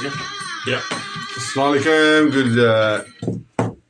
Alaikum. Yeah. Assalamu alaikum. Good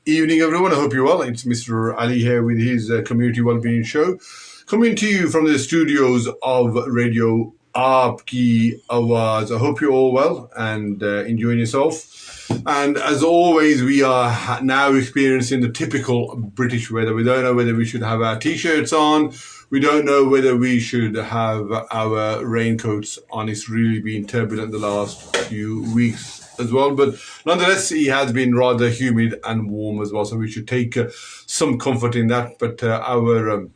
evening, everyone. I hope you're well. It's Mr. Ali here with his Community Wellbeing Show, coming to you from the studios of Radio Aapki Awaz. I hope you're all well and enjoying yourself. And as always, we are now experiencing the typical British weather. We don't know whether we should have our t-shirts on. We don't know whether we should have our raincoats on. It's really been turbulent the last few weeks as well. But nonetheless, it has been rather humid and warm as well. So we should take some comfort in that. But our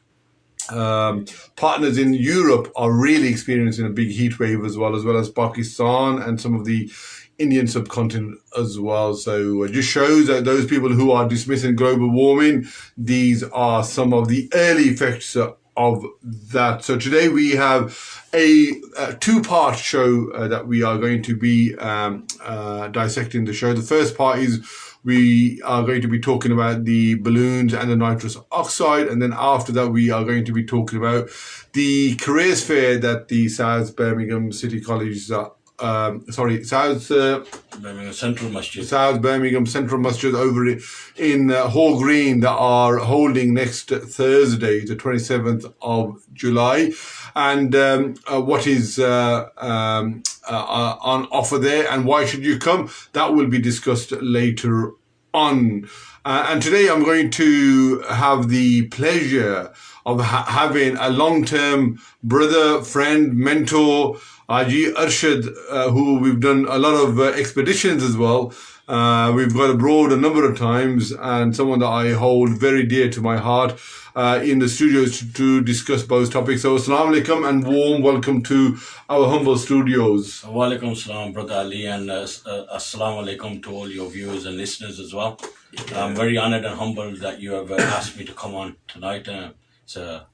partners in Europe are really experiencing a big heat wave as well as Pakistan and some of the Indian subcontinent as well. So it just shows that those people who are dismissing global warming, these are some of the early effects of that. So today we have a two-part show that we are going to be dissecting the show. The first part is we are going to be talking about the balloons and the nitrous oxide, and then after that we are going to be talking about the careers fair that the South Birmingham City College Birmingham Central Masjid. South Birmingham Central Masjid over in Hall Green that are holding next Thursday, the 27th of July. And what is on offer there and why should you come? That will be discussed later on. And today I'm going to have the pleasure of having a long-term brother, friend, mentor, Haji Arshad, who we've done a lot of expeditions as well. We've gone abroad a number of times, and someone that I hold very dear to my heart in the studios to discuss both topics. So, assalamu alaikum and warm welcome to our humble studios. Wa alaikum salam, Brother Ali, and assalamu alaikum to all your viewers and listeners as well. I'm very honored and humbled that you have asked me to come on tonight. It's a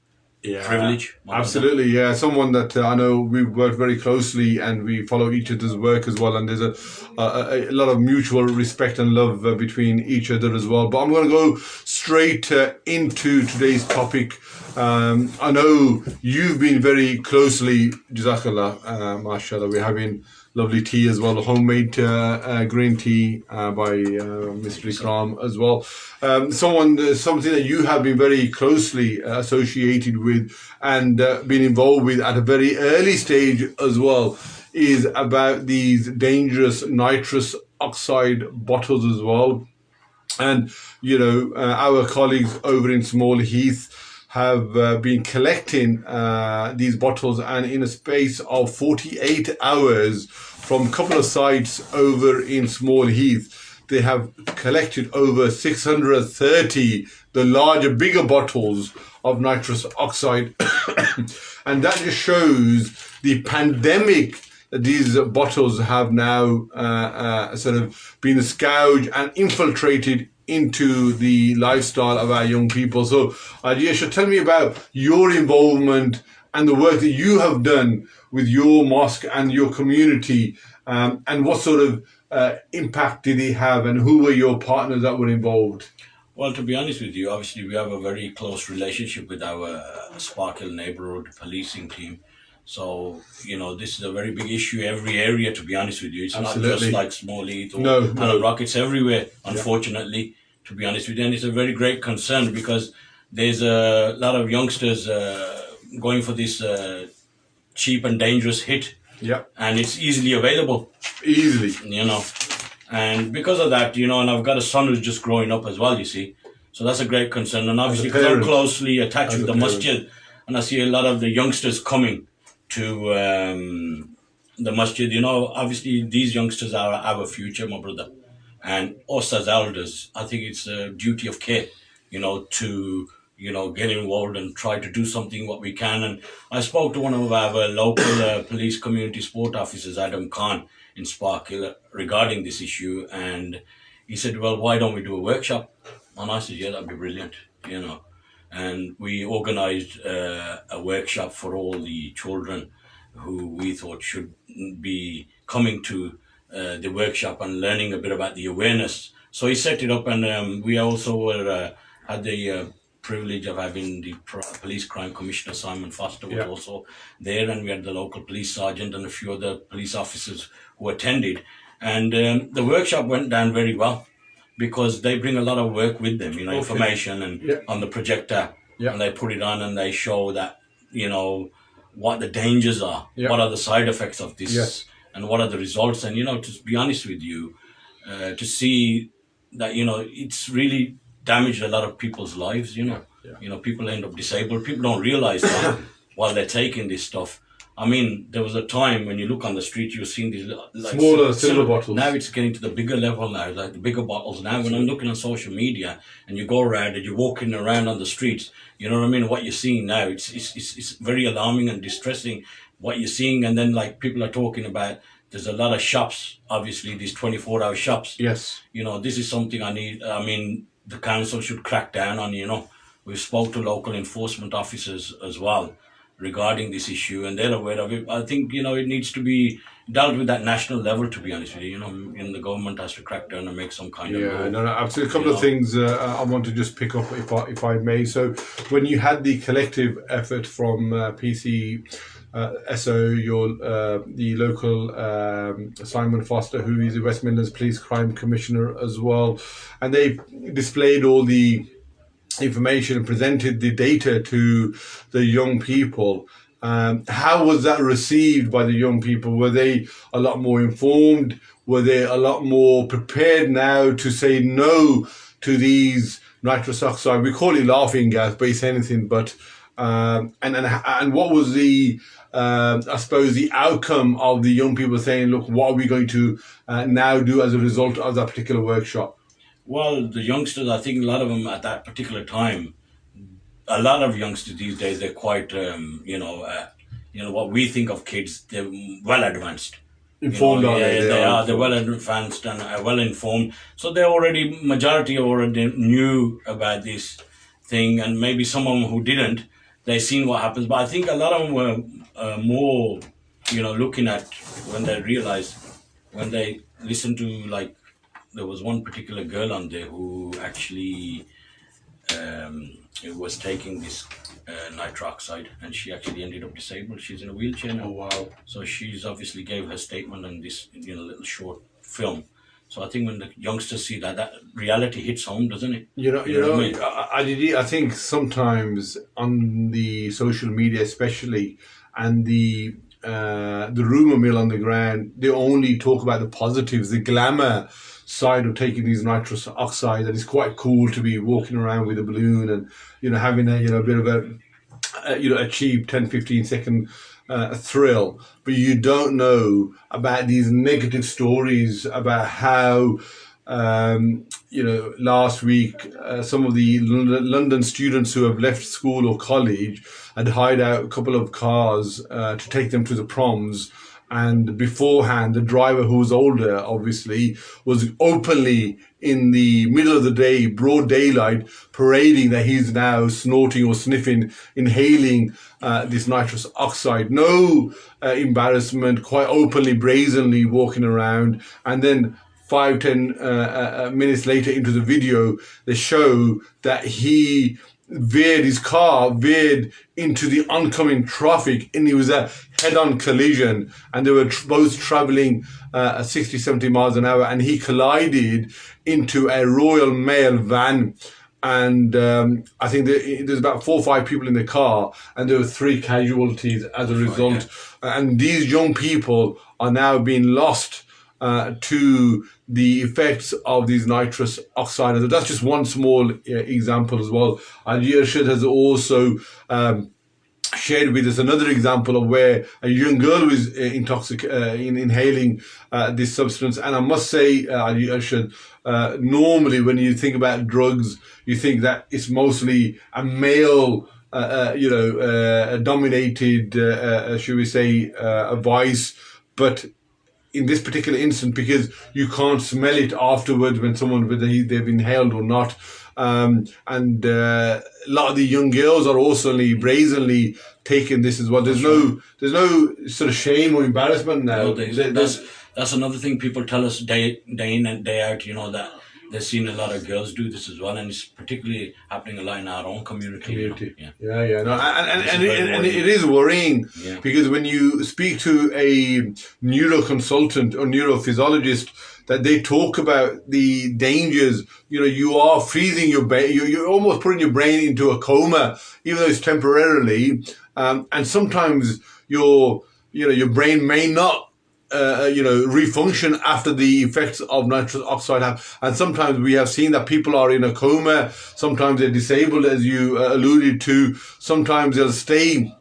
privilege. Absolutely, yeah. Someone that I know we've worked very closely and we follow each other's work as well. And there's a lot of mutual respect and love between each other as well. But I'm going to go straight into today's topic. I know you've been very closely, Jazakallah, mashallah, we're having lovely tea as well, homemade green tea by Mr. Ikram as well. Something that you have been very closely associated with and been involved with at a very early stage as well is about these dangerous nitrous oxide bottles as well. And, you know, our colleagues over in Small Heath have been collecting these bottles, and in a space of 48 hours from a couple of sites over in Small Heath, they have collected over 630, the larger, bigger bottles of nitrous oxide. And that just shows the pandemic that these bottles have now sort of been scourged and infiltrated into the lifestyle of our young people. So, Ayesha, tell me about your involvement and the work that you have done with your mosque and your community, and what sort of impact did it have, and who were your partners that were involved? Well, to be honest with you, obviously we have a very close relationship with our Sparkhill neighbourhood policing team. So, you know, this is a very big issue every area, to be honest with you. It's Absolutely. Not just like Small Heath or No. Rock. It's everywhere, unfortunately, to be honest with you. And it's a very great concern because there's a lot of youngsters going for this cheap and dangerous hit. Yeah. And it's easily available. Easily. You know. And because of that, you know, and I've got a son who's just growing up as well, you see. So that's a great concern. And obviously, because I'm closely attached with the masjid, and I see a lot of the youngsters coming to the masjid, you know, obviously these youngsters are our future, my brother. And us as elders, I think it's a duty of care, you know, to, you know, get involved and try to do something what we can. And I spoke to one of our local police community sport officers, Adam Khan, in Sparkhill, regarding this issue. And he said, well, why don't we do a workshop? And I said, yeah, that'd be brilliant, you know. And we organized a workshop for all the children who we thought should be coming to the workshop and learning a bit about the awareness. So he set it up, and we also had the privilege of having the police crime commissioner Simon Foster was also there, and we had the local police sergeant and a few other police officers who attended. And the workshop went down very well because they bring a lot of work with them, information and on the projector. And they put it on and they show that, what the dangers are, what are the side effects of this, and what are the results. And, to be honest with you, to see that, it's really damaged a lot of people's lives, people end up disabled. People don't realize that while they're taking this stuff. I mean, there was a time when you look on the street, you're seeing these smaller silver bottles. Now it's getting to the bigger level now, like the bigger bottles. Now, when I'm looking on social media and you go around and you're walking around on the streets, you know what I mean? What you're seeing now, it's very alarming and distressing what you're seeing. And then, like, people are talking about, there's a lot of shops, obviously, these 24-hour shops. Yes. This is something the council should crack down on, We've spoke to local enforcement officers as well regarding this issue, and they're aware of it. I think, it needs to be dealt with at national level, to be honest with you. And the government has to crack down and make some kind of law. Yeah, no, absolutely. A couple of things I want to just pick up, if I may. So when you had the collective effort from PC, SO, the local Simon Foster, who is the West Midlands Police Crime Commissioner as well, and they displayed all the information and presented the data to the young people. How was that received by the young people? Were they a lot more informed? Were they a lot more prepared now to say no to these nitrous oxide? We call it laughing gas, but it's anything but. And what was the I suppose the outcome of the young people saying, look, what are we going to now do as a result of that particular workshop? Well, the youngsters, I think a lot of them at that particular time, a lot of youngsters these days, they're quite, what we think of kids, they're well advanced. Informed, they are. They're well advanced and well informed. So majority already knew about this thing, and maybe some of them who didn't, they seen what happens. But I think a lot of them were more, looking at when they realized, when they listened to, like, there was one particular girl on there who actually was taking this nitroxide, and she actually ended up disabled. She's in a wheelchair now. Oh, wow. So she's obviously gave her statement in this little short film. So I think when the youngsters see that reality hits home, doesn't it? I think sometimes on the social media especially, and the rumour mill on the ground, they only talk about the positives, the glamour side of taking these nitrous oxide, and it's quite cool to be walking around with a balloon and having a bit of a cheap 10-15 second thrill. But you don't know about these negative stories about how last week some of the London students who have left school or college had hired out a couple of cars to take them to the proms. And beforehand, the driver, who was older, obviously, was openly in the middle of the day, broad daylight, parading that he's now snorting or sniffing, inhaling this nitrous oxide. No embarrassment, quite openly, brazenly walking around. And then 5-10 minutes later into the video, they show that he his car veered into the oncoming traffic, and it was a head-on collision, and they were both traveling 60-70 miles an hour, and he collided into a Royal Mail van. And I think there's about 4 or 5 people in the car, and there were 3 casualties as a result. And these young people are now being lost to the effects of these nitrous oxides. That's just one small example as well. And Arshad has also shared with us another example of where a young girl was inhaling this substance. And I must say, Arshad, normally when you think about drugs, you think that it's mostly a male dominated, should we say, a vice. But in this particular instance, because you can't smell it afterwards when whether they've inhaled or not, and a lot of the young girls are also brazenly taking this as well. There's no sort of shame or embarrassment now. That's another thing people tell us day in and day out. That they're seeing a lot of girls do this as well, and it's particularly happening a lot in our own community. Yeah. No, and it is worrying because when you speak to a neuroconsultant or neurophysiologist, that they talk about the dangers. You are freezing your brain. You're almost putting your brain into a coma, even though it's temporarily. And sometimes your brain may not refunction after the effects of nitrous oxide have. And sometimes we have seen that people are in a coma. Sometimes they're disabled, as you alluded to. Sometimes they'll stay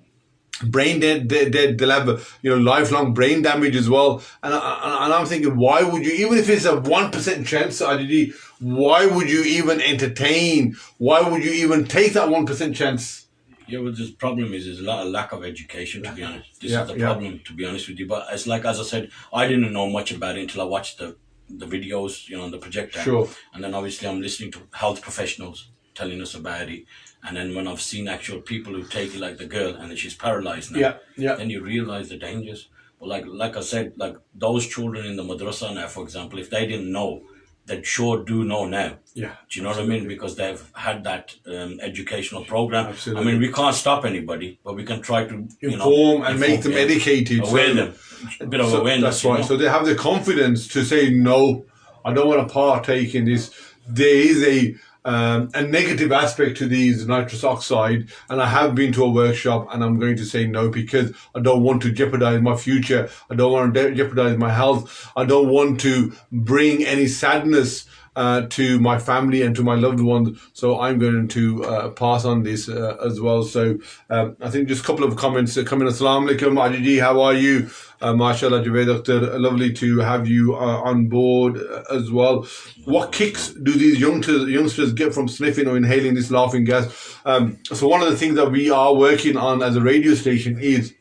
brain dead. They'll have lifelong brain damage as well. And I'm thinking, why would you, even if it's a 1% chance, IDD, why would you even entertain? Why would you even take that 1% chance? Yeah, well, the problem is there's a lot of lack of education, to be honest. This is the problem, to be honest with you. But it's like, as I said, I didn't know much about it until I watched the videos, on the projector. Sure. And then obviously I'm listening to health professionals telling us about it. And then when I've seen actual people who take it, like the girl, and then she's paralyzed now, then you realize the dangers. But like I said, like those children in the madrasa now, for example, if they didn't know, they sure do know now. Yeah. Do you know what I mean? Because they've had that educational program. Absolutely. I mean, we can't stop anybody, but we can try to inform and make them educated. Aware them. A bit of awareness. That's right. So they have the confidence to say, no, I don't want to partake in this. There is a negative aspect to these nitrous oxide, and I have been to a workshop, and I'm going to say no because I don't want to jeopardize my future. I don't want to jeopardize my health. I don't want to bring any sadness to my family and to my loved ones. So I'm going to pass on this as well. So I think just a couple of comments coming. Assalamu alaikum, Haji, how are you? MashaAllah, Javed Doctor, lovely to have you on board as well. What kicks do these youngsters get from sniffing or inhaling this laughing gas? So one of the things that we are working on as a radio station is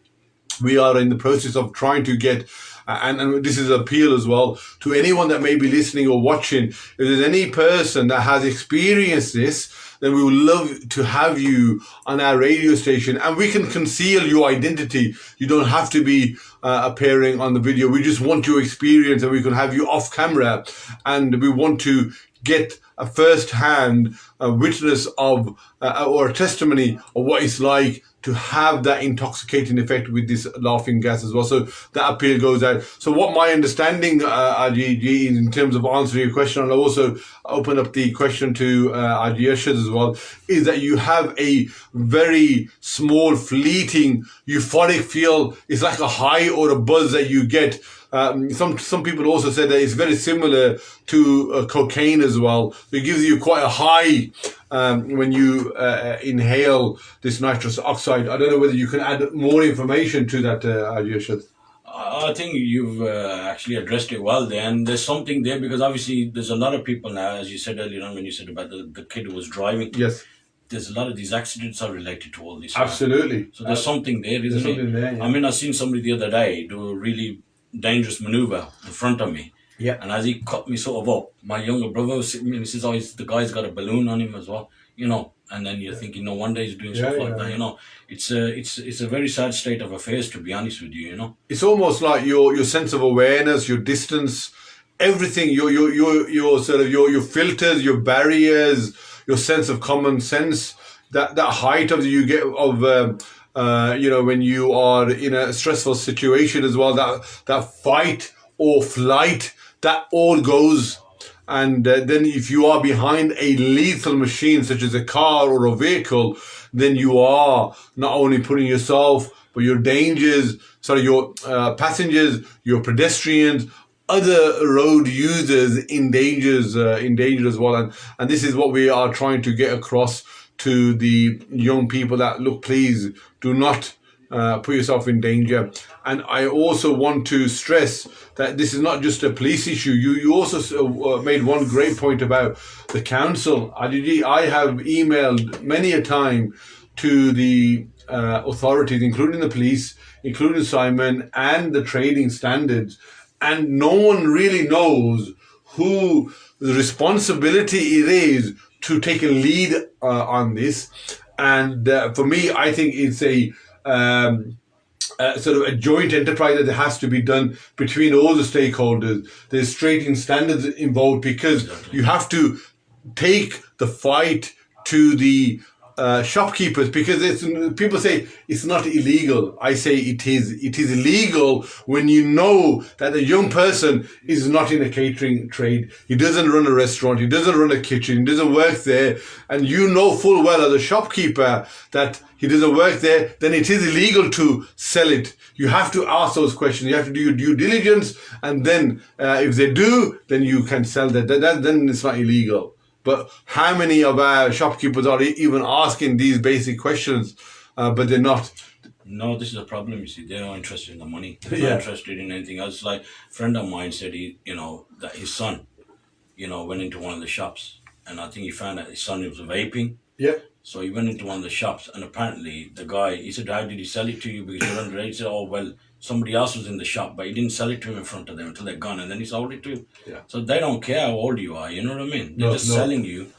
we are in the process of trying to get, and this is an appeal as well, to anyone that may be listening or watching, if there's any person that has experienced this, then we would love to have you on our radio station, and we can conceal your identity. You don't have to be appearing on the video. We just want your experience, and we can have you off camera, and we want to get a first-hand witness of or a testimony of what it's like to have that intoxicating effect with this laughing gas as well. So that appeal goes out. So what my understanding, Haji, in terms of answering your question, and I'll also open up the question to Haji Arshad as well, is that you have a very small, fleeting, euphoric feel. It's like a high or a buzz that you get. Some people also said that it's very similar to cocaine as well. It gives you quite a high when you inhale this nitrous oxide. I don't know whether you can add more information to that, Arshad. I think you've actually addressed it well there, and there's something there because obviously there's a lot of people now, as you said earlier on when you said about the kid who was driving. Yes. There's a lot of these accidents are related to all this. Absolutely. So there's something there, isn't it? There, yeah. I mean, I seen somebody the other day do a really dangerous maneuver in front of me. Yeah. And as he cut me sort of up, my younger brother was sitting and he says, oh, the guy's got a balloon on him as well, and then you're thinking, no wonder he's doing stuff like that, It's a very sad state of affairs, to be honest with you, It's almost like your sense of awareness, your distance, everything, your sort of your filters, your barriers, your sense of common sense, that height of you get of when you are in a stressful situation as well, that fight or flight, that all goes. And then if you are behind a lethal machine such as a car or a vehicle, then you are not only putting yourself, but your your passengers, your pedestrians, other road users in danger as well. And this is what we are trying to get across to the young people, that look, please do not put yourself in danger. And I also want to stress that this is not just a police issue. You also made one great point about the council. I have emailed many a time to the authorities, including the police, including Simon, and the trading standards, and no one really knows who the responsibility it is to take a lead on this. And for me, I think it's sort of a joint enterprise that has to be done between all the stakeholders. There's straightening standards involved because you have to take the fight to the shopkeepers, because people say it's not illegal. I say it is. It is illegal when you know that a young person is not in a catering trade. He doesn't run a restaurant. He doesn't run a kitchen. He doesn't work there. And you know full well as a shopkeeper that he doesn't work there. Then it is illegal to sell it. You have to ask those questions. You have to do your due diligence. And then if they do, then you can sell that. Then it's not illegal. But how many of our shopkeepers are even asking these basic questions, but they're not? No, this is a problem, you see. They're not interested in the money. They're not interested in anything else. Like a friend of mine said, that his son, went into one of the shops. And I think he found out his son was vaping. Yeah. So he went into one of the shops, and apparently the guy, he said, how did he sell it to you? Because you're underage. He said, oh, well, somebody else was in the shop, but he didn't sell it to him in front of them until they're gone, and then he sold it to him. Yeah. So they don't care how old you are, you know what I mean? They're just selling you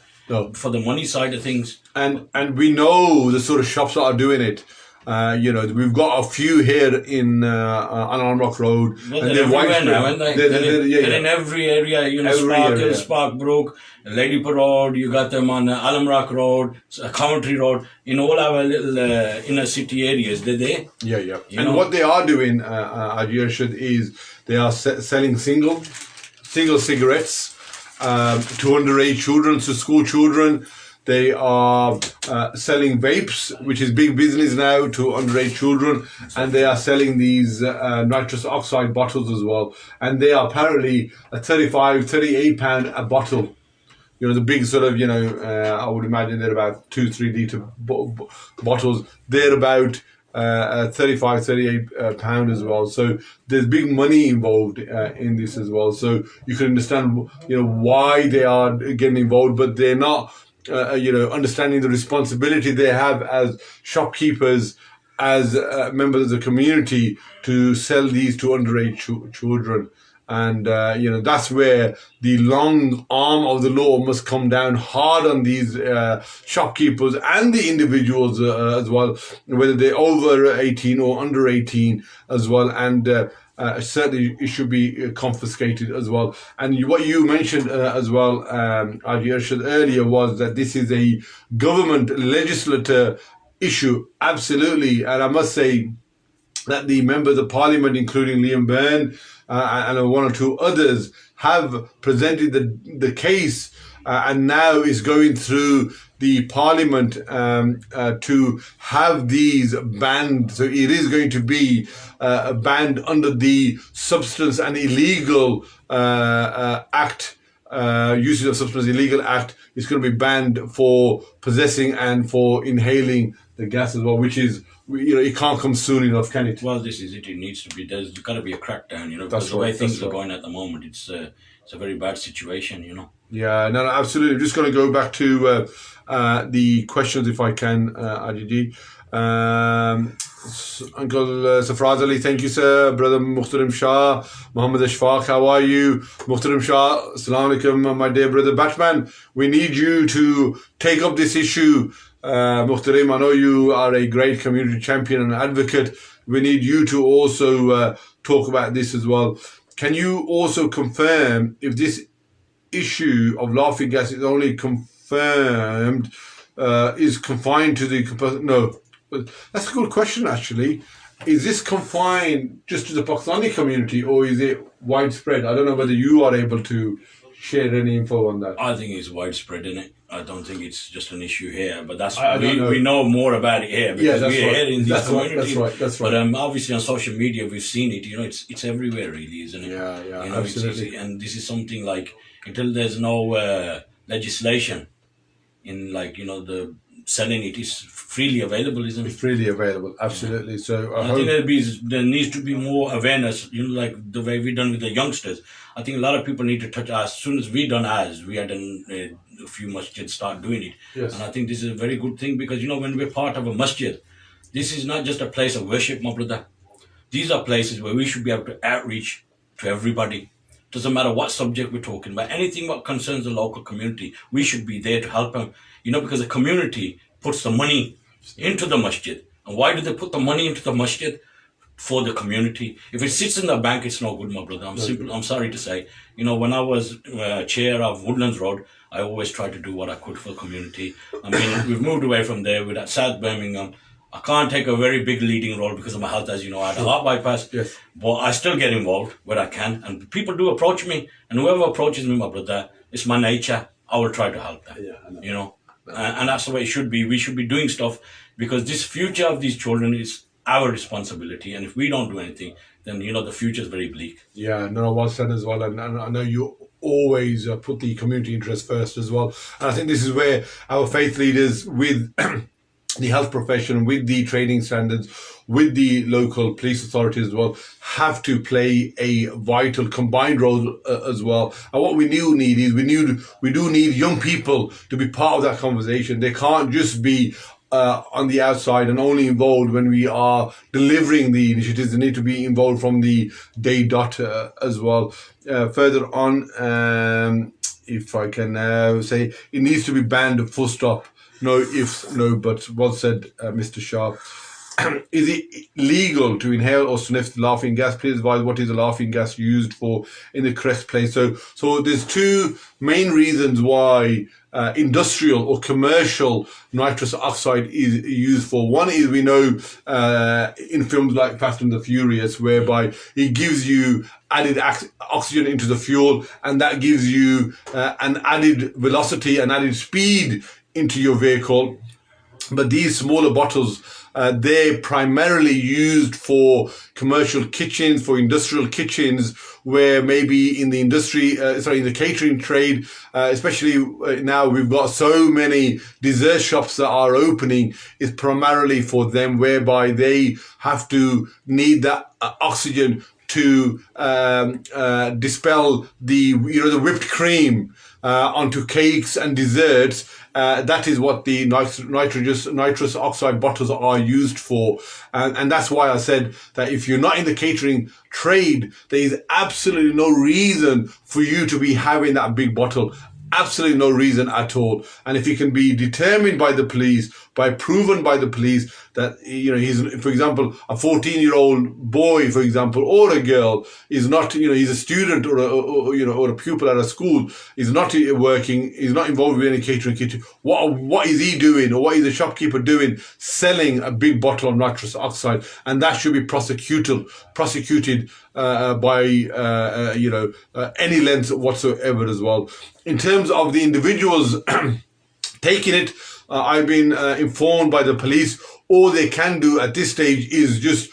for the money side of things. And we know the sort of shops that are doing it. We've got a few here in on Almrock Road. Well, they're everywhere now, aren't they? They're in every area, Sparkbrook, Ladypur Road, you got them on Almrock Road, Coventry Road, in all our little inner city areas, they're there. Yeah. What they are doing, Haji Arshad, is they are selling single cigarettes to underage children, to school children. They are selling vapes, which is big business now, to underage children, and they are selling these nitrous oxide bottles as well. And they are apparently a £38 a bottle. The big sort of, I would imagine they're about 2-3 litre bottles. They're about 38 pound as well. So there's big money involved in this as well. So you can understand, why they are getting involved, but they're not. Understanding the responsibility they have as shopkeepers, as members of the community, to sell these to underage children. And, that's where the long arm of the law must come down hard on these shopkeepers and the individuals as well, whether they're over 18 or under 18 as well. And certainly it should be confiscated as well. And what you mentioned as well, Haji Arshad, earlier, was that this is a government legislator issue. Absolutely. And I must say that the members of parliament, including Liam Byrne and one or two others, have presented the case and now is going through the parliament to have these banned. So it is going to be banned under the Substance and Illegal Act. Usage of Substance Illegal Act is going to be banned for possessing and for inhaling the gas as well, which is, it can't come soon enough, can it? Well, this is it. It needs to be. There's got to be a crackdown, because the way things are going at the moment, it's a very bad situation, Yeah, no, absolutely. I'm just going to go back to the questions, if I can, Ajiji. Uncle Safraz Ali, thank you, sir. Brother Muhtaram Shah, Muhammad Ashfaq, how are you? Muhtaram Shah, Assalamu alaikum, my dear brother Batman. We need you to take up this issue. Muhtaram, I know you are a great community champion and advocate. We need you to also talk about this as well. Can you also confirm if this issue of laughing gas is only confirmed, is confined to the... No, that's a good question, actually. Is this confined just to the Pakistani community, or is it widespread? I don't know whether you are able to share any info on that. I think it's widespread, isn't it? I don't think it's just an issue here, but we know more about it here because we're here in this community. That's right. But obviously on social media we've seen it. It's everywhere, really, isn't it? Yeah, absolutely. And this is something like, until there's no legislation in, the selling it is freely available, isn't it? It's freely available, absolutely. Yeah. So I think there needs to be more awareness, like the way we've done with the youngsters. I think a lot of people need to touch. As soon as we done ours, we had a few masjids start doing it. Yes. And I think this is a very good thing, because when we're part of a masjid, this is not just a place of worship, my brother. These are places where we should be able to outreach to everybody. Doesn't matter what subject we're talking about, anything what concerns the local community, we should be there to help them. Because the community puts the money into the masjid. And why do they put the money into the masjid? for the community. If it sits in the bank, it's no good, my brother. I'm sorry to say. When I was chair of Woodlands Road, I always tried to do what I could for the community. I mean, we've moved away from there. We're at South Birmingham. I can't take a very big leading role because of my health, as you know. I had a heart bypass. Yes. But I still get involved where I can. And people do approach me. And whoever approaches me, my brother, it's my nature. I will try to help them. Yeah, I know. And that's the way it should be. We should be doing stuff because this future of these children is our responsibility. And if we don't do anything, then, the future is very bleak. Yeah, no, well said as well. And I know you always put the community interest first as well. And I think this is where our faith leaders with the health profession, with the training standards, with the local police authorities as well, have to play a vital combined role as well. And what we do need is we do need young people to be part of that conversation. They can't just be on the outside and only involved when we are delivering the initiatives. They need to be involved from the day dot as well. Further on, if I can say, it needs to be banned, full stop. No ifs, no buts. Well said, Mr. Shah. Is it legal to inhale or sniff the laughing gas? Please advise what is the laughing gas used for in the correct place. So there's two main reasons why industrial or commercial nitrous oxide is used for. One is, we know in films like Fast and the Furious, whereby it gives you added oxygen into the fuel, and that gives you an added velocity and added speed into your vehicle. But these smaller bottles, they're primarily used for commercial kitchens, for industrial kitchens, where maybe in the in the catering trade, especially now we've got so many dessert shops that are opening, is primarily for them, whereby they have to need that oxygen to dispel the whipped cream onto cakes and desserts. That is what the nitrous oxide bottles are used for. And that's why I said that if you're not in the catering trade, there is absolutely no reason for you to be having that big bottle. Absolutely no reason at all. And if it can be determined by the police, proven by the police that, he's, for example, a 14-year-old boy, for example, or a girl is not, he's a student or a pupil at a school, is not working, is not involved with any catering kitchen. What is he doing, or what is the shopkeeper doing, selling a big bottle of nitrous oxide? And that should be prosecuted by any length whatsoever as well. In terms of the individuals taking it, I've been informed by the police, all they can do at this stage is just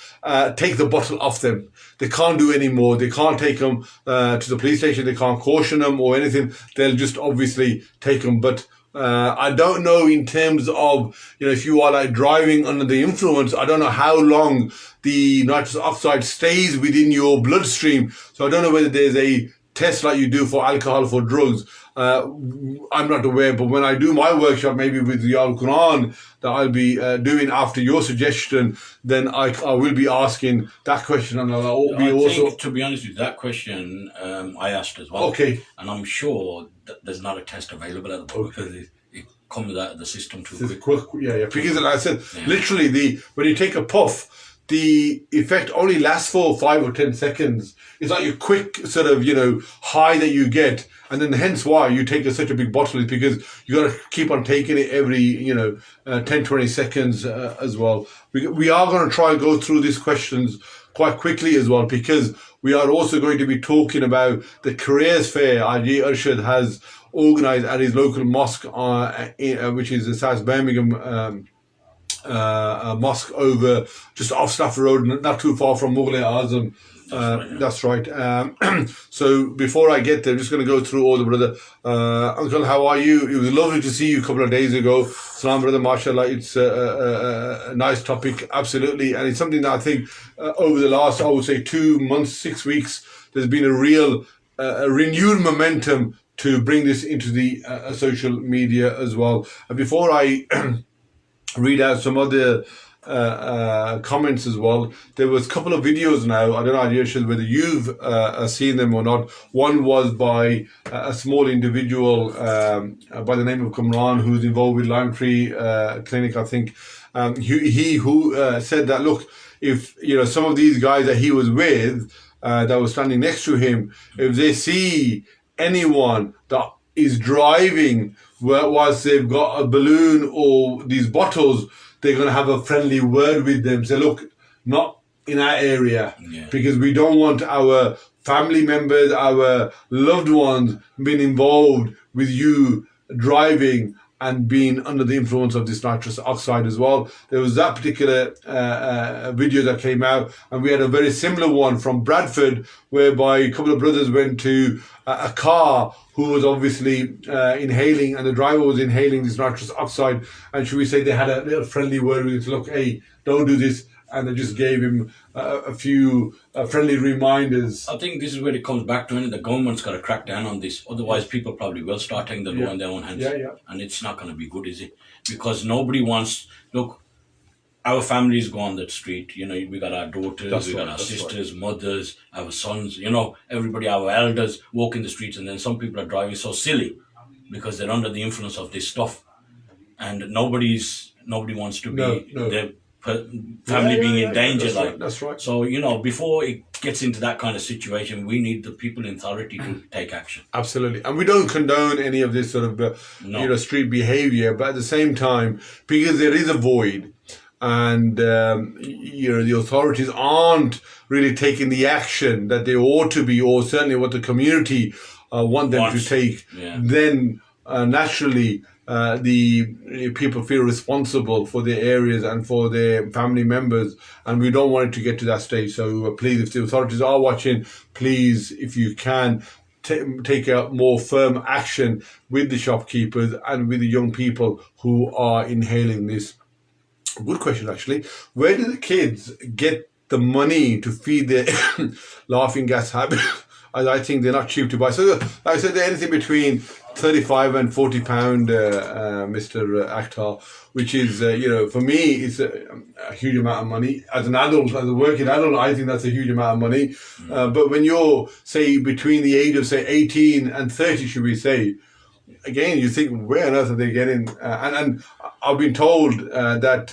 take the bottle off them. They can't do any more. They can't take them to the police station. They can't caution them or anything. They'll just obviously take them. But I don't know in terms of, if you are like driving under the influence, I don't know how long the nitrous oxide stays within your bloodstream. So I don't know whether there's a test like you do for alcohol, for drugs. I'm not aware, but when I do my workshop, maybe with the Al-Quran that I'll be doing after your suggestion, then I will be asking that question, and I'll be think, to be honest with you, that question I asked as well. Okay. And I'm sure that there's not a test available at the moment because it comes out of the system too quick. Yeah. Because like I said, literally, when you take a puff, the effect only lasts for 5 or 10 seconds. It's like a quick sort of, high that you get. And then hence why you take such a big bottle is because you got to keep on taking it every, 10, 20 seconds as well. We are going to try and go through these questions quite quickly as well, because we are also going to be talking about the careers fair Haji Arshad has organised at his local mosque, which is the South Birmingham mosque over just off Stafford Road, not too far from Mughal Azam. That's right. So before I get there, I'm just going to go through all the brother. Uncle, how are you? It was lovely to see you a couple of days ago. Salam, brother, mashallah. It's a nice topic, absolutely. And it's something that I think over the last, I would say 2 months, 6 weeks, there's been a real renewed momentum to bring this into the social media as well. And before I read out some other comments as well, there was a couple of videos now. I don't know, Arshad, whether you've seen them or not. One was by a small individual by the name of Kamran, who's involved with Lime Tree Clinic, I think. He said that, look, if some of these guys that he was with, that was standing next to him, if they see anyone that is driving whilst they've got a balloon or these bottles, they're going to have a friendly word with them. Say, look, not in our area, because we don't want our family members, our loved ones being involved with you driving and being under the influence of this nitrous oxide as well. There was that particular video that came out, and we had a very similar one from Bradford, whereby a couple of brothers went to a car who was obviously inhaling, and the driver was inhaling this nitrous oxide, and should we say they had a little friendly word with him, look, hey, don't do this, and they just gave him a few friendly reminders. I think this is where it comes back to, the government's got to crack down on this. Otherwise, people probably will start taking the law in their own hands. And it's not going to be good, is it? Because nobody wants... Look, our families go on the street. We got our daughters, we got our sisters, mothers, our sons, everybody, our elders walk in the streets, and then some people are driving so silly because they're under the influence of this stuff. And nobody wants to be... their family being in danger. That's right. So, before it gets into that kind of situation, we need the people in authority to take action. Absolutely. And we don't condone any of this sort of, street behavior. But at the same time, because there is a void and, the authorities aren't really taking the action that they ought to be, or certainly what the community want them to take, then naturally... the people feel responsible for their areas and for their family members, and we don't want it to get to that stage. So please, if the authorities are watching, please, if you can, take a more firm action with the shopkeepers and with the young people who are inhaling this. Good question, actually. Where do the kids get the money to feed their laughing gas habit? I think they're not cheap to buy. So, like I said, they're anything between 35 and 40 pound, Mr. Akhtar, which is, for me, it's a huge amount of money. As an adult, as a working adult, I think that's a huge amount of money. But when you're, say, between the age of, say, 18 and 30, should we say, again, you think, where on earth are they getting? And I've been told that...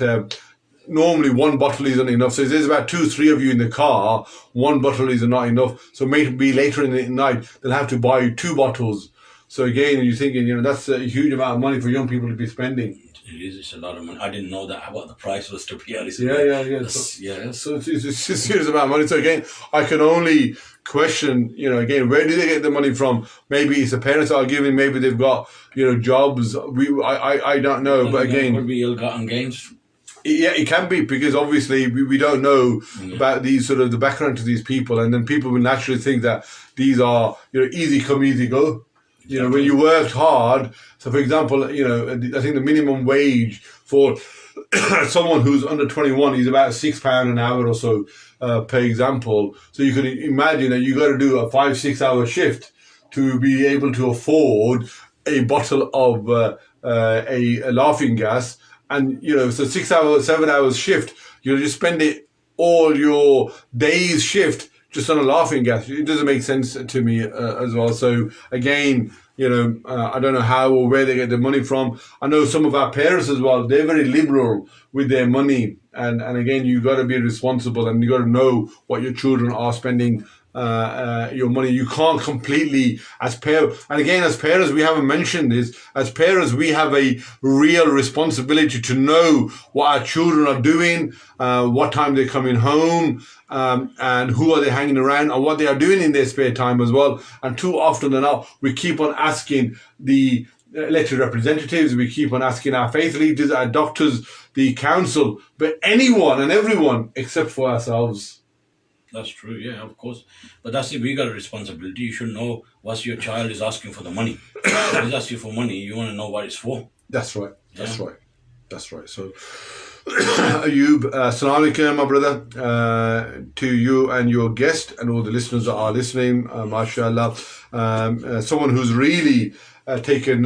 normally one bottle isn't enough. So if there's about 2-3 of you in the car, one bottle is not enough. So maybe later in the night, they'll have to buy 2 bottles. So again, you're thinking, that's a huge amount of money for young people to be spending. It is. It's a lot of money. I didn't know that what the price was, to be honest. So it's a serious amount of money. So again, I can only question, again, where do they get the money from? Maybe it's the parents are giving. Maybe they've got, jobs. I don't know. But again, could be ill-gotten gains. Yeah, it can be, because obviously we don't know about these sort of the background to these people, and then people will naturally think that these are easy come, easy go. When you worked hard. So, for example, I think the minimum wage for someone who's under 21 is about £6 an hour or so, per example. So you can imagine that you got to do a 5-6 hour shift to be able to afford a bottle of a laughing gas. And, so 7 hours shift, you'll just spend all your day's shift just on a laughing gas. It doesn't make sense to me as well. So again, I don't know how or where they get the money from. I know some of our parents as well, they're very liberal with their money. And again, you got to be responsible, and you got to know what your children are spending your money. You can't completely, as parents, and again, as parents, we haven't mentioned this, as parents, we have a real responsibility to know what our children are doing, what time they're coming home, and who are they hanging around, and what they are doing in their spare time as well. And too often than not, we keep on asking the elected representatives, we keep on asking our faith leaders, our doctors, the council, but anyone and everyone except for ourselves. That's true, yeah, of course. But that's it, we got a responsibility. You should know what your child is asking for the money. If he's asking for money, you want to know what it's for. That's right. That's right. That's right. So, Ayub, assalamu alaikum, my brother, to you and your guest and all the listeners that are listening, mashallah. Someone who's really taken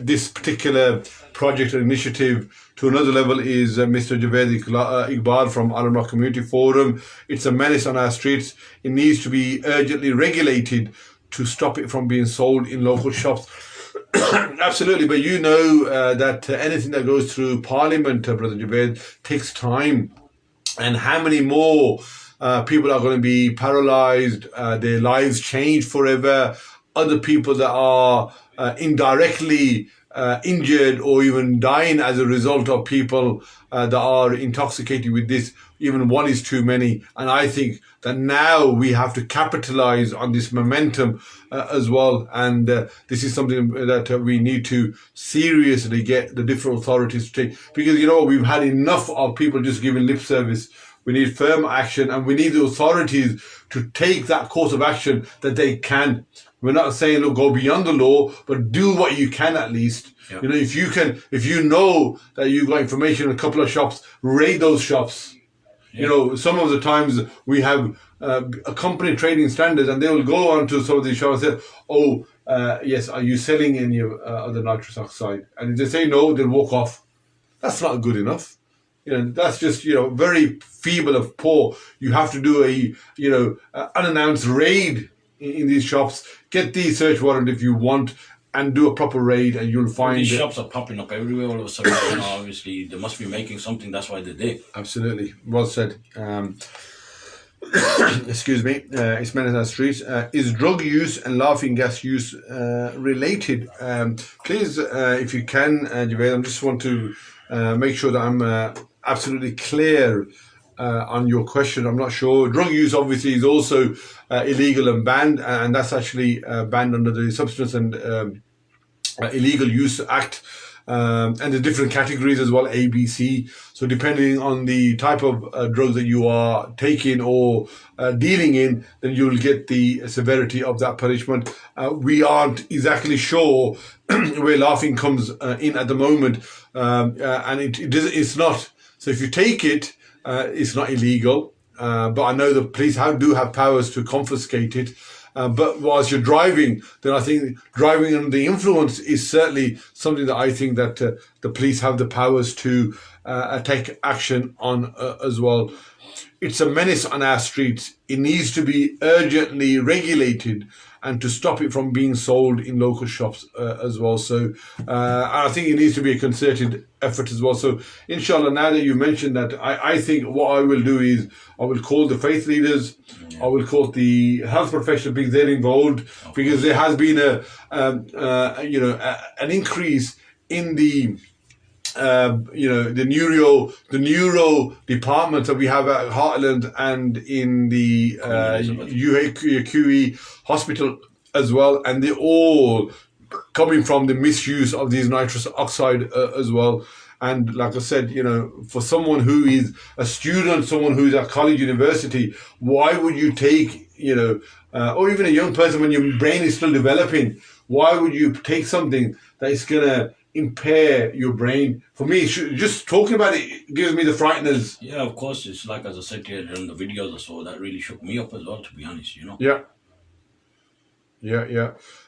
this particular project and initiative to another level is Mr. Javed Iqbal from Alam Rock Community Forum. It's a menace on our streets. It needs to be urgently regulated to stop it from being sold in local shops. Absolutely, but that anything that goes through Parliament, Brother Javed, takes time. and how many more people are going to be paralyzed, their lives changed forever, other people that are indirectly injured or even dying as a result of people that are intoxicated with this. Even one is too many. And I think that now we have to capitalize on this momentum as well. And this is something that we need to seriously get the different authorities to take. Because, we've had enough of people just giving lip service. We need firm action, and we need the authorities to take that course of action that they can. We're not saying, look, go beyond the law, but do what you can at least. Yeah. If you know that you've got information in a couple of shops, raid those shops. Yeah. Some of the times we have a company trading standards, and they will go onto some of these shops and say, yes, are you selling any other nitrous oxide? And if they say no, they'll walk off. That's not good enough. That's just, very feeble of poor. You have to do a unannounced raid in these shops. Get the search warrant if you want, and do a proper raid, and you'll find these shops are popping up everywhere all of a sudden. Obviously, they must be making something. That's why they're there. Absolutely, well said. Excuse me. It's Men in the Streets. Is drug use and laughing gas use related? Please, if you can, Javed, I just want to make sure that I'm absolutely clear on your question. I'm not sure. Drug use obviously is also illegal and banned, and that's actually banned under the Substance and Illegal Use Act. And the different categories as well, A, B, C. So depending on the type of drugs that you are taking or dealing in, then you'll get the severity of that punishment. We aren't exactly sure where laughing comes in at the moment, and it's not. So if you take it, it's not illegal, but I know the police do have powers to confiscate it. But whilst you're driving, then I think driving under the influence is certainly something that I think that the police have the powers to take action on as well. It's a menace on our streets. It needs to be urgently regulated and to stop it from being sold in local shops as well. So I think it needs to be a concerted effort as well. So inshallah, now that you mentioned that, I think what I will do is I will call the faith leaders, I will call the health professionals because they're involved, because there has been an increase in the the neuro departments that we have at Heartland and in the UAQE hospital as well, and they're all coming from the misuse of these nitrous oxide as well. And like I said, for someone who is a student, someone who is at college, university, why would you take, or even a young person when your brain is still developing, why would you take something that is going to impair your brain? For me, just talking about it gives me the frighteners. Yeah, of course. It's like, as I said here in the videos or so, that really shook me up as well, to be honest, Yeah.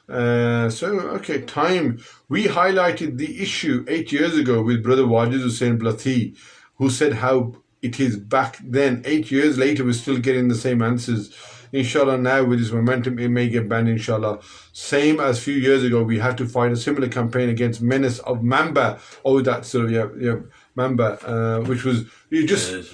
Okay, time. We highlighted the issue 8 years ago with Brother Wajid Hussain Blathi, who said how it is back then. 8 years later, we're still getting the same answers. Inshallah, now with this momentum, it may get banned, inshallah. Same as a few years ago, we had to fight a similar campaign against menace of Mamba. Oh, that sort of, Mamba, which was, you just, it was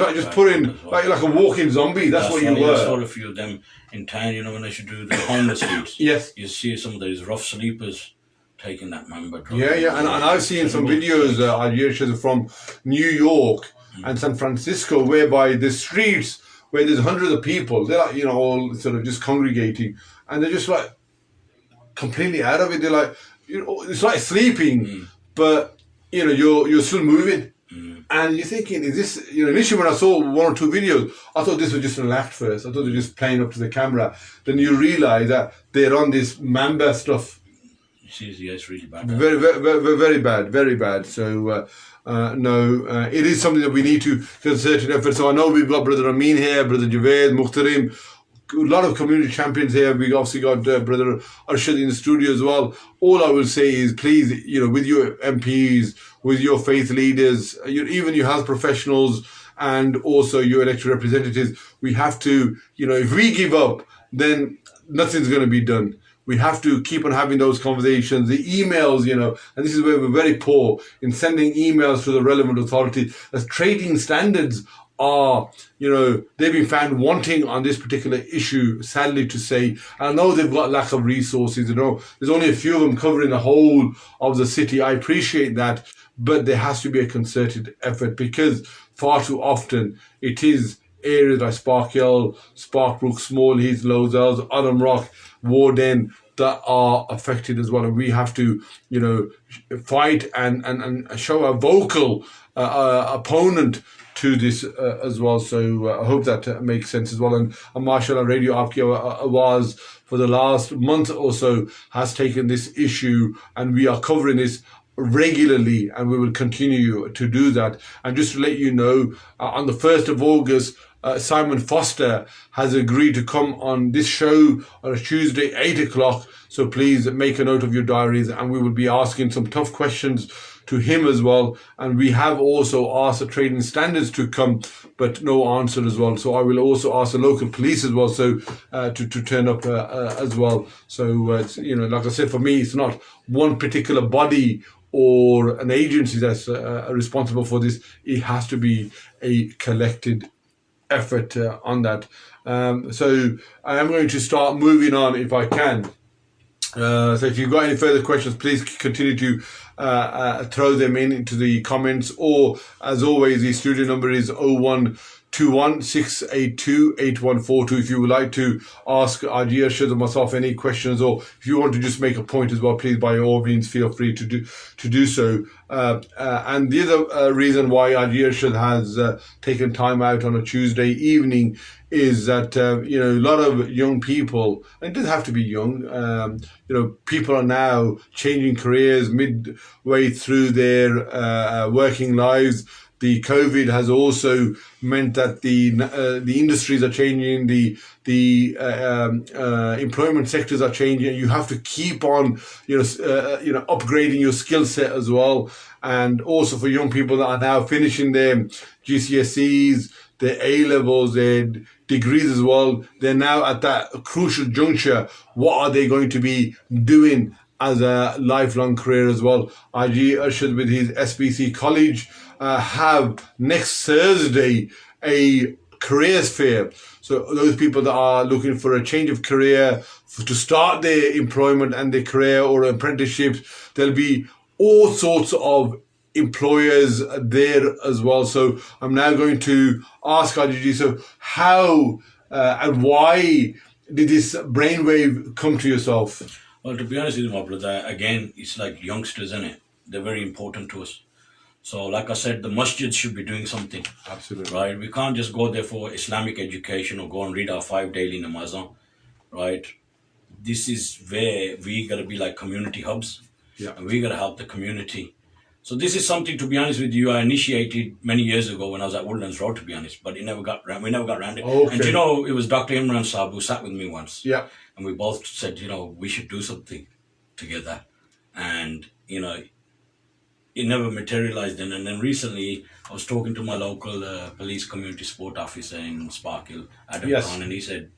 like just put in, like a walking zombie. That's what you were. I saw a few of them in town, when they should do the homeless streets. Yes. You see some of those rough sleepers taking that Mamba drug. Yeah, and I've seen some videos from New York and San Francisco, whereby the streets, where there's hundreds of people, they're like, all sort of just congregating, and they're just like completely out of it. They're like, it's like sleeping, but you're still moving. And you're thinking, is this, initially when I saw one or two videos, I thought this was just an act first. I thought they were just playing up to the camera. Then you realize that they're on this Mamba stuff. It's really bad. Very, very, very bad, very bad. So, it is something that we need to concerted effort. So I know we've got Brother Amin here, Brother Javed, Mukhtarim, a lot of community champions here. We obviously got Brother Arshad in the studio as well. All I will say is, please, with your MPs, with your faith leaders, even your health professionals, and also your elected representatives, we have to, if we give up, then nothing's going to be done. We have to keep on having those conversations, the emails, and this is where we're very poor in sending emails to the relevant authorities. As trading standards are, they've been found wanting on this particular issue, sadly to say. I know they've got lack of resources, there's only a few of them covering the whole of the city. I appreciate that, but there has to be a concerted effort, because far too often it is areas like Sparkhill, Sparkbrook, Small Heath, Lozels, Adam Rock, Warden that are affected as well, and we have to, fight and show a vocal opponent to this as well. So I hope that makes sense as well. And Marshall Radio Aapki Awaz for the last month or so has taken this issue, and we are covering this regularly, and we will continue to do that. And just to let you know, on the 1st of August, Simon Foster has agreed to come on this show on a Tuesday, 8 o'clock. So please make a note of your diaries, and we will be asking some tough questions to him as well. And we have also asked the trading standards to come, but no answer as well. So I will also ask the local police as well, so to turn up as well. So it's, like I said, for me, it's not one particular body or an agency that's responsible for this. It has to be a collected effort on that. So I am going to start moving on if I can. So if you've got any further questions, please continue to throw them into the comments, or as always, the studio number is 01216828142 if you would like to ask Haji, Arshad or myself any questions, or if you want to just make a point as well, please by all means feel free to do so. And the other reason why Haji Arshad has taken time out on a Tuesday evening is that a lot of young people, and it doesn't have to be young, people are now changing careers midway through their working lives. The COVID has also meant that the industries are changing, the employment sectors are changing, and you have to keep on upgrading your skill set as well. And also for young people that are now finishing their GCSEs, their A-levels, their degrees as well, they're now at that crucial juncture. What are they going to be doing as a lifelong career as well? Haji Arshad with his SBC college have next Thursday a careers fair. So those people that are looking for a change of career, to start their employment and their career or apprenticeships, there'll be all sorts of employers there as well. So I'm now going to ask Haji, so how and why did this brainwave come to yourself? Well, to be honest with you, my brother, again, it's like youngsters, isn't it? They're very important to us. So, like I said, the masjids should be doing something. Absolutely. Right? We can't just go there for Islamic education or go and read our 5 daily namazan. Right? This is where we got to be like community hubs. Yeah. And we got to help the community. So this is something, to be honest with you, I initiated many years ago when I was at Woodlands Road, to be honest, but we never got around it. Okay. And it was Dr. Imran Saab who sat with me once. Yeah. And we both said, we should do something together. And, it never materialized. And then recently I was talking to my local police community sport officer in Sparkhill, Adam Khan, and he said,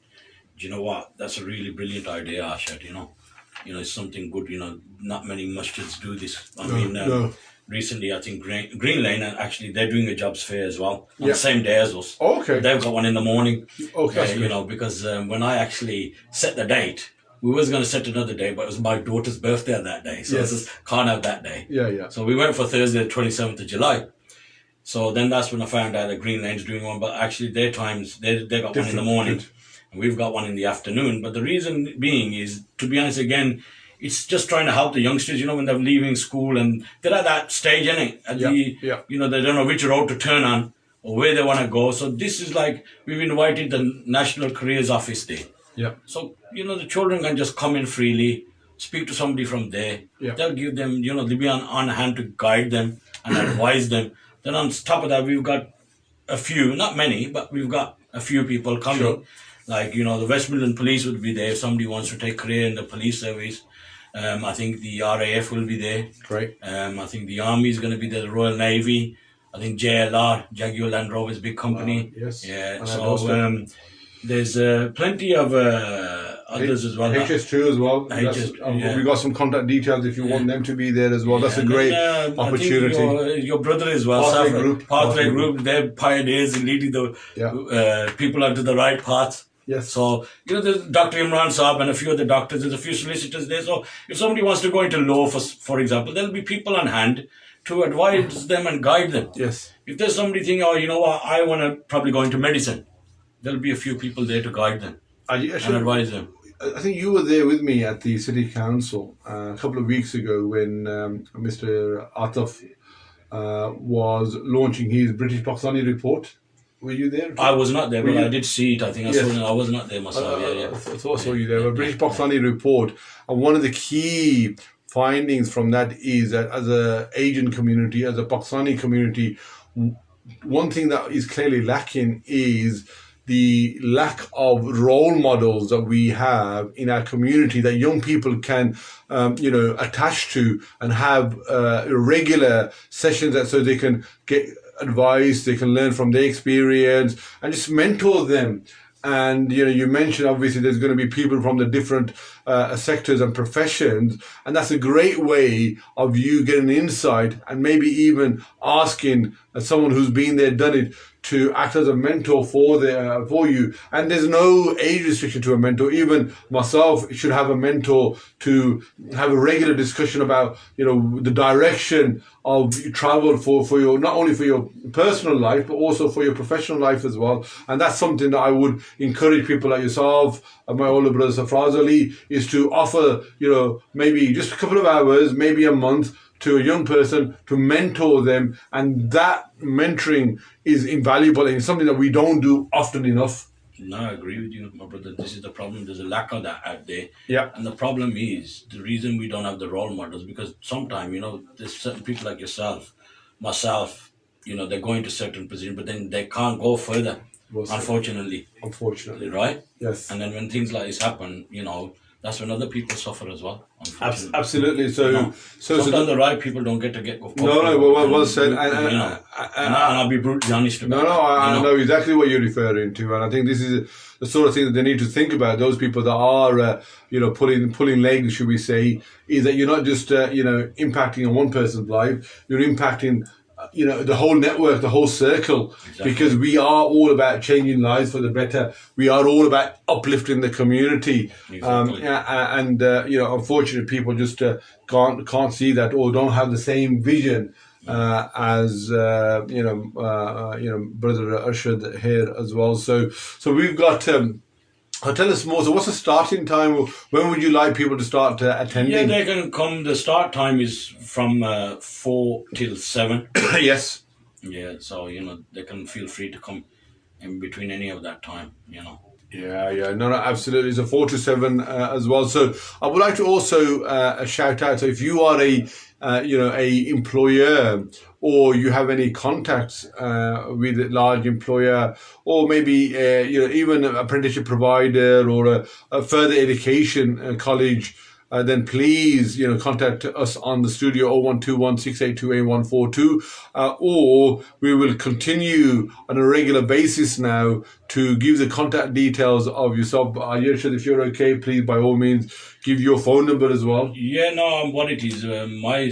do you know what? That's a really brilliant idea, Arshad, it's something good, not many masjids do this. No. Recently, I think Green Lane, actually, they're doing a jobs fair as well on the same day as us. Okay. They've got one in the morning. Okay. Because when I actually set the date, we was going to set another day, but it was my daughter's birthday that day. So I just can't have that day. Yeah. So we went for Thursday, the 27th of July. So then that's when I found out that Green Lane's doing one, but actually their times, they got one in the morning. And we've got one in the afternoon. But the reason being is, to be honest, again, it's just trying to help the youngsters, when they're leaving school and they're at that stage, innit? They don't know which road to turn on or where they want to go. So this is like, we've invited the National Careers Office Day. Yeah. So, the children can just come in freely, speak to somebody from there. Yeah. They'll give them, they'll be on hand to guide them and advise them. Then on top of that, we've got a few, not many, but we've got a few people coming. Sure. Like, the West Midland Police would be there if somebody wants to take career in the police service. I think the RAF will be there. Great. I think the Army is going to be there, the Royal Navy. I think JLR, Jaguar Land Rover's big company. Yes. Yeah. And So there's plenty of others as well. HS2 as well. We got some contact details if you want them to be there as well. That's a great opportunity. I think your brother as well, Pathway Group, they're pioneers in leading the people onto the right path. Yes. So, there's Dr. Imran Saab and a few other doctors, there's a few solicitors there. So, if somebody wants to go into law, for example, there'll be people on hand to advise them and guide them. Yes. If there's somebody thinking, I want to probably go into medicine, there'll be a few people there to guide them and advise them. I think you were there with me at the City Council a couple of weeks ago when Mr. Ataf was launching his British Pakistani report. Were you there? I was not there, but I did see it. I think I was not there myself. I thought I saw you there. A British Pakistani report, and one of the key findings from that is that as a Asian community, as a Pakistani community, one thing that is clearly lacking is the lack of role models that we have in our community that young people can, attach to and have regular sessions so they can get advice, they can learn from their experience and just mentor them. And, you mentioned obviously there's going to be people from the different sectors and professions. And that's a great way of you getting insight and maybe even asking someone who's been there, done it, to act as a mentor for you. And there's no age restriction to a mentor. Even myself should have a mentor to have a regular discussion about, the direction of travel for your, not only for your personal life, but also for your professional life as well. And that's something that I would encourage people like yourself and my older brother Safraz Ali is to offer, maybe just a couple of hours, maybe a month, to a young person to mentor them, and that mentoring is invaluable and something that we don't do often enough. No, I agree with you, my brother. This is the problem. There's a lack of that out there. Yeah. And the problem is, the reason we don't have the role models, because sometimes, there's certain people like yourself, myself, they're going to certain positions, but then they can't go further, unfortunately. Unfortunately. Right? Yes. And then when things like this happen, that's when other people suffer as well. Absolutely. So sometimes the right people don't get to get. Well said. And I'll be brutally honest about it. I know exactly what you're referring to, and I think this is the sort of thing that they need to think about. Those people that are, pulling legs, should we say, is that you're not just, impacting on one person's life. You're impacting the whole network, the whole circle, because we are all about changing lives for the better. We are all about uplifting the community. Unfortunately, people just can't see that or don't have the same vision as brother Arshad here as well. So we've got. Tell us more. So, what's the starting time? When would you like people to start attending? Yeah, they can come. The start time is from 4 till 7. Yes. Yeah, so they can feel free to come in between any of that time. Yeah. No, absolutely. So 4 to 7 as well. So I would like to also shout out. So if you are a employer, or you have any contacts with a large employer, or maybe even an apprenticeship provider or a further education college, then please contact us on the studio 0121-682-8142, or we will continue on a regular basis now to give the contact details of yourself. Arshad, if you're okay, please by all means give your phone number as well. Yeah, no, what it is, my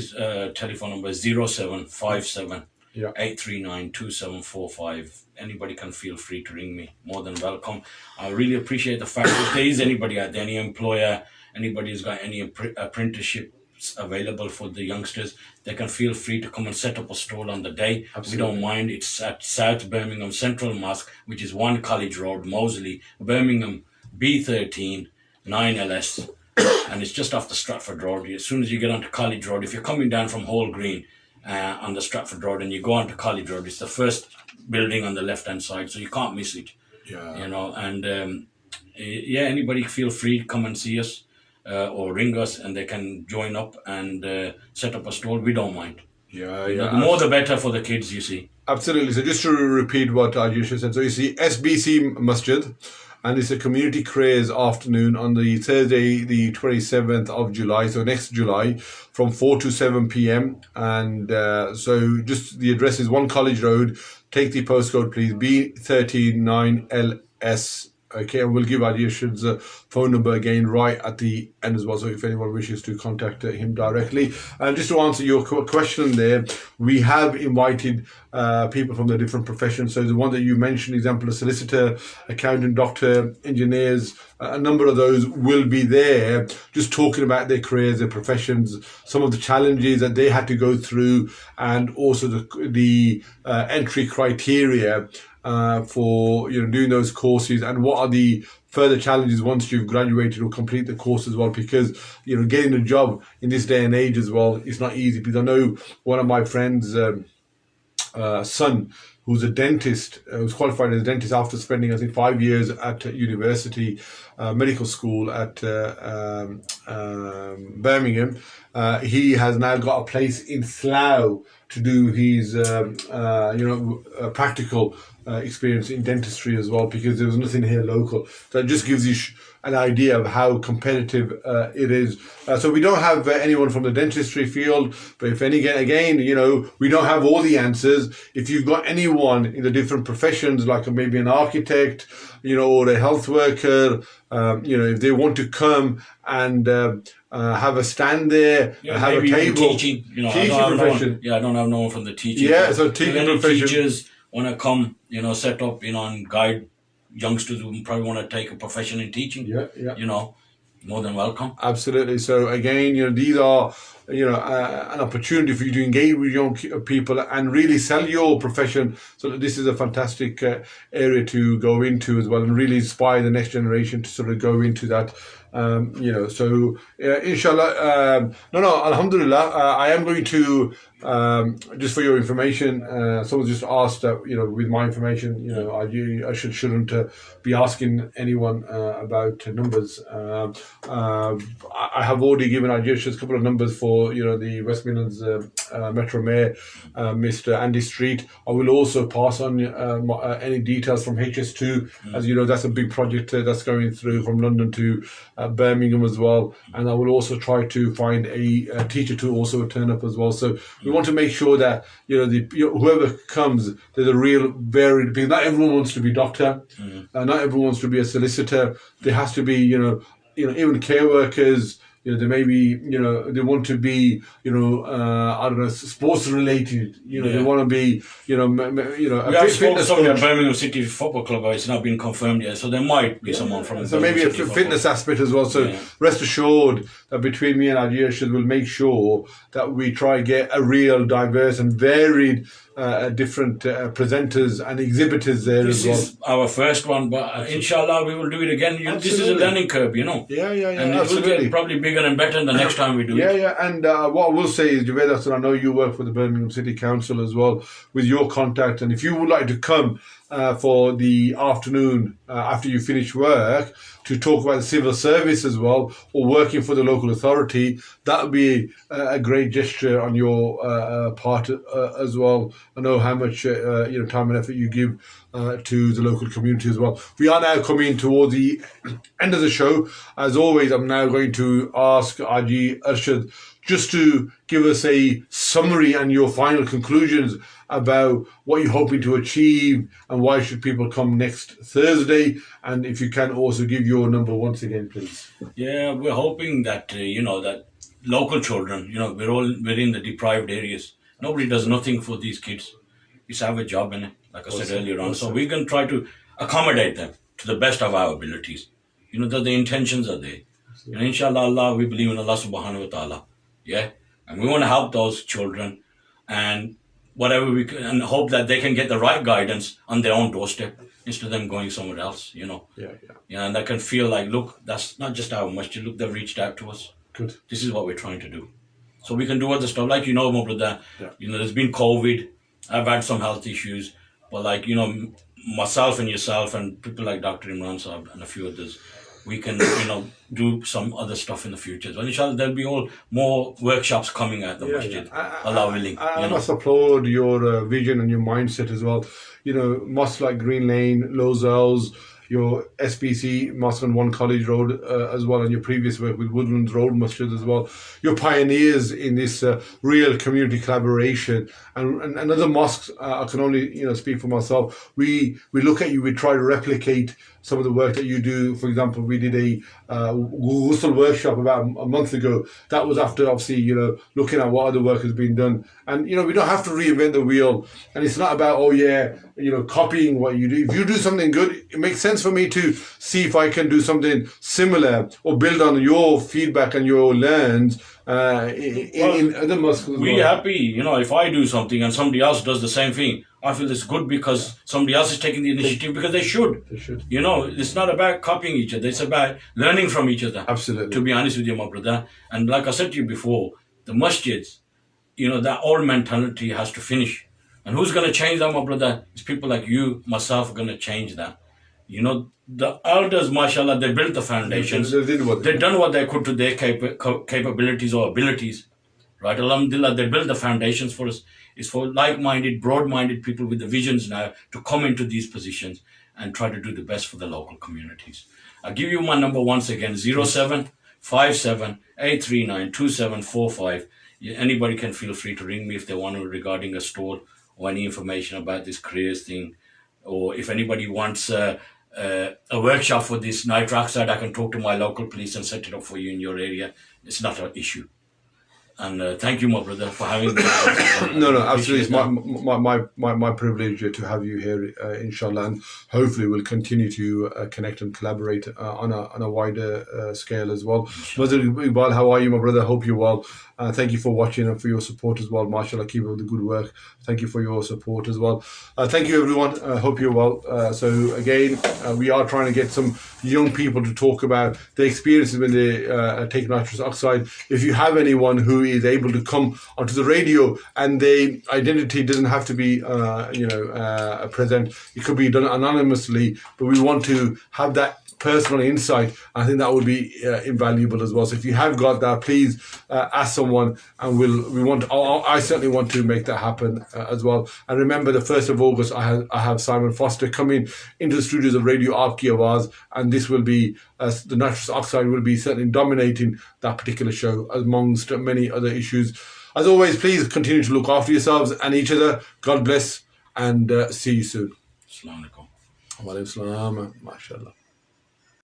telephone number is 0757 839 2745. Anybody can feel free to ring me. More than welcome. I really appreciate the fact if there is anybody out there, any employer, anybody who's got any apprenticeships available for the youngsters, they can feel free to come and set up a stall on the day. Absolutely. We don't mind. It's at South Birmingham Central Mosque, which is 1 College Road, Moseley, Birmingham, B13, 9LS. And it's just off the Stratford Road. As soon as you get onto College Road, if you're coming down from Hall Green on the Stratford Road and you go onto College Road, it's the first building on the left-hand side, so you can't miss it. Yeah. Anybody feel free to come and see us. Or ring us and they can join up and set up a stall. We don't mind. The more the better for the kids, you see. Absolutely. So just to repeat what Arshad said. So you see SBC Masjid, and it's a community craze afternoon on the Thursday, the 27th of July, so next July, from 4 to 7 p.m. And so just the address is 1 College Road. Take the postcode, please, B139LS. Okay, and we'll give Haji Arshad's phone number again right at the end as well. So if anyone wishes to contact him directly. And just to answer your question there, we have invited people from the different professions. So the one that you mentioned, example, a solicitor, accountant, doctor, engineers, a number of those will be there just talking about their careers, their professions, some of the challenges that they had to go through, and also the entry criteria for doing those courses, and what are the further challenges once you've graduated or complete the course as well, because getting a job in this day and age as well is not easy. Because I know one of my friends' son, who's a dentist, was qualified as a dentist after spending, I think, 5 years at university, medical school at Birmingham. He has now got a place in Slough to do his, practical experience in dentistry as well, because there was nothing here local. So it just gives you an idea of how competitive it is. So we don't have anyone from the dentistry field, but if again, we don't have all the answers. If you've got anyone in the different professions, like maybe an architect, or a health worker, if they want to come and have a stand there, have a table. Teaching, teaching profession. I don't have no one from the teaching. Yeah, so teaching profession. Teachers want to come, set up, and guide youngsters who probably want to take a profession in teaching. More than welcome. Absolutely. So again, these are an opportunity for you to engage with young people and really sell your profession. So that this is a fantastic area to go into as well, and really inspire the next generation to sort of go into that. So inshallah, alhamdulillah, I am going to, just for your information, someone just asked that, with my information, I shouldn't be asking anyone about numbers. I have already given just a couple of numbers for, the West Midlands Metro Mayor, Mr. Andy Street. I will also pass on any details from HS2. As you know, that's a big project that's going through from London to Birmingham as well, and I will also try to find a teacher to also turn up as well. So we want to make sure that whoever comes, there's a real varied, because not everyone wants to be doctor, not everyone wants to be a solicitor. There has to be even care workers. They may be, they want to be, I don't know, sports related. They want to be, we have spoken to somebody at Birmingham City Football Club, but it's not been confirmed yet. So there might be someone from. So maybe a fitness aspect as well. So rest assured that between me and Haji Arshad, we'll make sure that we try and get a real diverse and varied different presenters and exhibitors there as well. This is our first one, but inshallah we will do it again. This is a learning curve, Yeah, and it absolutely. will get probably bigger and better the next time we do it. Yeah, and what I will say is, Javed, I know you work for the Birmingham City Council as well, with your contact, and if you would like to come for the afternoon after you finish work to talk about the civil service as well, or working for the local authority, that would be a great gesture on your part as well. I know how much time and effort you give to the local community as well. We are now coming towards the end of the show. As always, I'm now going to ask Haji Arshad just to give us a summary and your final conclusions about what you're hoping to achieve and why should people come next Thursday. And if you can also give your number once again, please. Yeah, we're hoping that, that local children, we're in the deprived areas. Nobody does nothing for these kids. Just have a job in it, like I said earlier on. So we can try to accommodate them to the best of our abilities. That the intentions are there. And inshallah, Allah, we believe in Allah subhanahu wa ta'ala. Yeah. And we want to help those children and whatever we can, and hope that they can get the right guidance on their own doorstep instead of them going somewhere else, Yeah, and they can feel like, look, that's not just our masjid. Look, they've reached out to us. Good. This is what we're trying to do. So we can do other stuff. Like, my brother, there's been COVID. I've had some health issues. But myself and yourself and people like Dr. Imran Saab and a few others, we can, do some other stuff in the future. So inshallah, there'll be more workshops coming at the masjid. Allah willing. I must applaud your vision and your mindset as well. Mosques like Green Lane, Lozell's, your SBC, Mosque on One College Road as well, and your previous work with Woodlands Road Masjid as well. You're pioneers in this real community collaboration. And other mosques, I can only speak for myself. We look at you, we try to replicate some of the work that you do. For example, we did a ghusl workshop about a month ago. That was after, obviously, looking at what other work has been done. And, we don't have to reinvent the wheel. And it's not about, copying what you do. If you do something good, it makes sense for me to see if I can do something similar or build on your feedback and your learns in other mosques. We're happy, if I do something and somebody else does the same thing, I feel it's good because somebody else is taking the initiative because they should. They should. It's not about copying each other. It's about learning from each other. Absolutely. To be honest with you, my brother. And like I said to you before, the masjids, that old mentality has to finish. And who's going to change that, my brother? It's people like you, myself, are going to change that. The elders, mashallah, they built the foundations. They've done what they could to their capabilities or abilities. Right? Alhamdulillah, they built the foundations for us. It's for like-minded, broad-minded people with the visions now to come into these positions and try to do the best for the local communities. I'll give you my number once again, 0757 839 2745. Anybody can feel free to ring me if they want to regarding a store or any information about this careers thing. Or if anybody wants a workshop for this nitric oxide, I can talk to my local police and set it up for you in your area. It's not an issue. And thank you, my brother, for having me. No, absolutely. It's my privilege to have you here, inshallah, and hopefully we'll continue to connect and collaborate on a wider scale as well. Brother Iqbal, how are you, my brother? Hope you're well. Thank you for watching and for your support as well. MashaAllah, keep up the good work. Thank you for your support as well. Thank you, everyone. Hope you're well. So again, we are trying to get some young people to talk about their experiences when they take nitrous oxide. If you have anyone who is able to come onto the radio and their identity doesn't have to be present, it could be done anonymously, but we want to have that personal insight. I think that would be invaluable as well. So if you have got that, please ask someone, and I certainly want to make that happen as well. And remember, the 1st of August, I have Simon Foster coming into the studios of Radio Aapki Awaaz, and this will be the nitrous oxide will be certainly dominating that particular show amongst many other issues. As always, please continue to look after yourselves and each other. God bless, and see you soon. Assalamu alaikum. Wa alaikum salam. MashaAllah.